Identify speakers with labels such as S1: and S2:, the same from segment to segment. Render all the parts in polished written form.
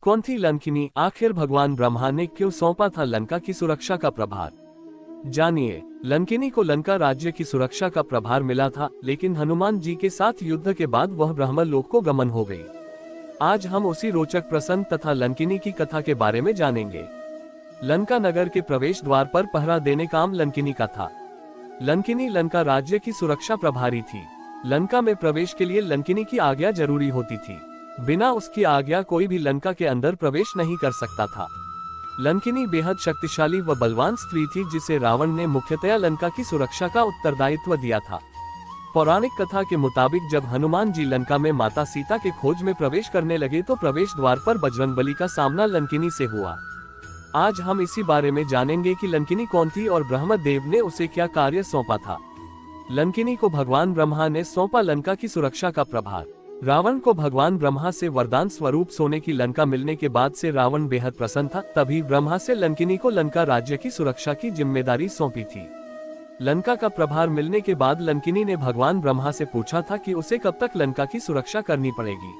S1: कौन थी लंकिनी? आखिर भगवान ब्रह्मा ने क्यों सौंपा था लंका की सुरक्षा का प्रभार? जानिए, लंकिनी को लंका राज्य की सुरक्षा का प्रभार मिला था, लेकिन हनुमान जी के साथ युद्ध के बाद वह ब्रह्मलोक को गमन हो गई। आज हम उसी रोचक प्रसंग तथा लंकिनी की कथा के बारे में जानेंगे। लंका नगर के प्रवेश द्वार पर पहरा देने काम लंकिनी का था। लंकिनी लंका राज्य की सुरक्षा प्रभारी थी। लंका में प्रवेश के लिए लंकिनी की आज्ञा जरूरी होती थी। बिना उसकी आज्ञा कोई भी लंका के अंदर प्रवेश नहीं कर सकता था। लंकिनी बेहद शक्तिशाली व बलवान स्त्री थी, जिसे रावण ने मुख्यतया लंका की सुरक्षा का उत्तरदायित्व दिया था। पौराणिक कथा के मुताबिक जब हनुमान जी लंका में माता सीता के खोज में प्रवेश करने लगे तो प्रवेश द्वार पर बजरंगबली का सामना लंकिनी से हुआ। आज हम इसी बारे में जानेंगे कि लंकिनी कौन थी और ब्रह्मदेव ने उसे क्या कार्य सौंपा था। लंकिनी को भगवान ब्रह्मा ने सौंपा लंका की सुरक्षा का प्रभार। रावण को भगवान ब्रह्मा से वरदान स्वरूप सोने की लंका मिलने के बाद से रावण बेहद प्रसन्न था। तभी ब्रह्मा से लंकिनी को लंका राज्य की सुरक्षा की जिम्मेदारी सौंपी थी। लंका का प्रभार मिलने के बाद लंकिनी ने भगवान ब्रह्मा से पूछा था कि उसे कब तक लंका की सुरक्षा करनी पड़ेगी।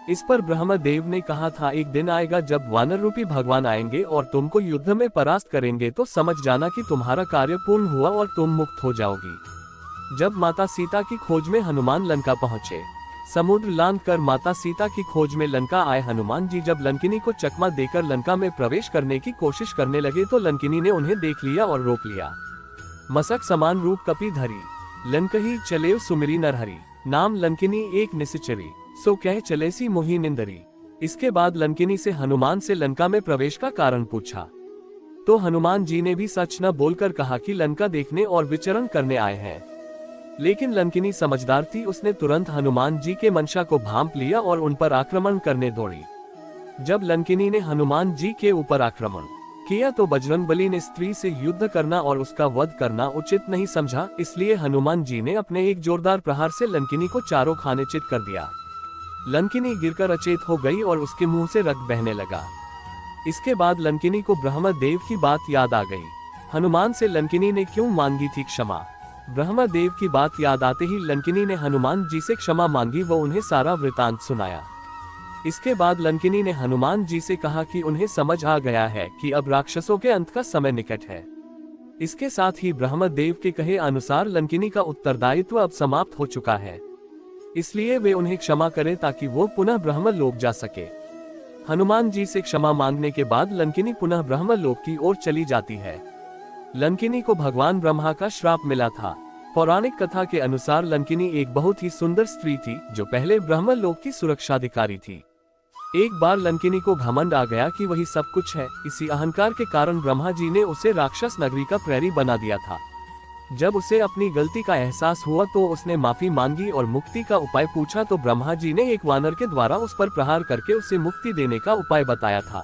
S1: इस पर ब्रह्मदेव ने कहा था, एक दिन आएगा जब वानर रूपी भगवान आएंगे और तुमको युद्ध में परास्त करेंगे, तो समझ जाना कि तुम्हारा कार्य पूर्ण हुआ और तुम मुक्त हो जाओगी। जब माता सीता की खोज में हनुमान लंका पहुंचे, समुद्र लांघ कर माता सीता की खोज में लंका आए हनुमान जी जब लंकिनी को चकमा देकर लंका में प्रवेश करने की कोशिश करने लगे तो लंकिनी ने उन्हें देख लिया और रोक लिया। मसक समान रूप कपि धरी, लंकही चलेव सुमिरी नरहरि, नाम लंकिनी एक निसिचरी, सो कह चलेसी मोहि निंदरी। इसके बाद लंकिनी से हनुमान से लंका में प्रवेश का कारण पूछा, तो हनुमान जी ने भी सच न बोलकर कहा कि लंका देखने और विचरण करने आए हैं। लेकिन लंकिनी समझदार थी, उसने तुरंत हनुमान जी के मंशा को भांप लिया और उन पर आक्रमण करने दौड़ी। जब लंकिनी ने हनुमान जी के ऊपर आक्रमण किया तो बजरंगबली ने स्त्री से युद्ध करना और उसका वध करना उचित नहीं समझा, इसलिए हनुमान जी ने अपने एक जोरदार प्रहार से लंकिनी को चारों खाने चित कर दिया। लंकिनी गिरकर अचेत हो गई और उसके मुंह से रक्त बहने लगा। इसके बाद लंकिनी को ब्रह्मदेव की बात याद आ गई। हनुमान से लंकिनी ने क्यों मांगी थी क्षमा? ब्रह्मदेव की बात याद आते ही लंकिनी ने हनुमान जी से क्षमा मांगी व उन्हें सारा वृतांत सुनाया। इसके बाद लंकिनी ने हनुमान जी से कहा कि उन्हें समझ आ गया है कि अब राक्षसों के अंत का समय निकट है। इसके साथ ही ब्रह्मदेव के कहे अनुसार लंकिनी का उत्तरदायित्व अब समाप्त हो चुका है, इसलिए वे उन्हें क्षमा करें ताकि वो पुनः ब्रह्मलोक जा सके। हनुमान जी से क्षमा मांगने के बाद लंकिनी पुनः ब्रह्मलोक की ओर चली जाती है। लंकिनी को भगवान ब्रह्मा का श्राप मिला था। पौराणिक कथा के अनुसार लंकिनी एक बहुत ही सुंदर स्त्री थी जो पहले ब्रह्मलोक की सुरक्षाधिकारी थी। एक बार लंकिनी को घमंड आ गया कि वही सब कुछ है। इसी अहंकार के कारण ब्रह्मा जी ने उसे राक्षस नगरी का प्रहरी बना दिया था। जब उसे अपनी गलती का एहसास हुआ तो उसने माफी मांगी और मुक्ति का उपाय पूछा तो ब्रह्मा जी ने एक वानर के द्वारा उस पर प्रहार करके उसे मुक्ति देने का उपाय बताया था।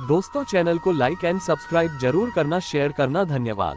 S1: दोस्तों, चैनल को लाइक एंड सब्सक्राइब जरूर करना, शेयर करना। धन्यवाद।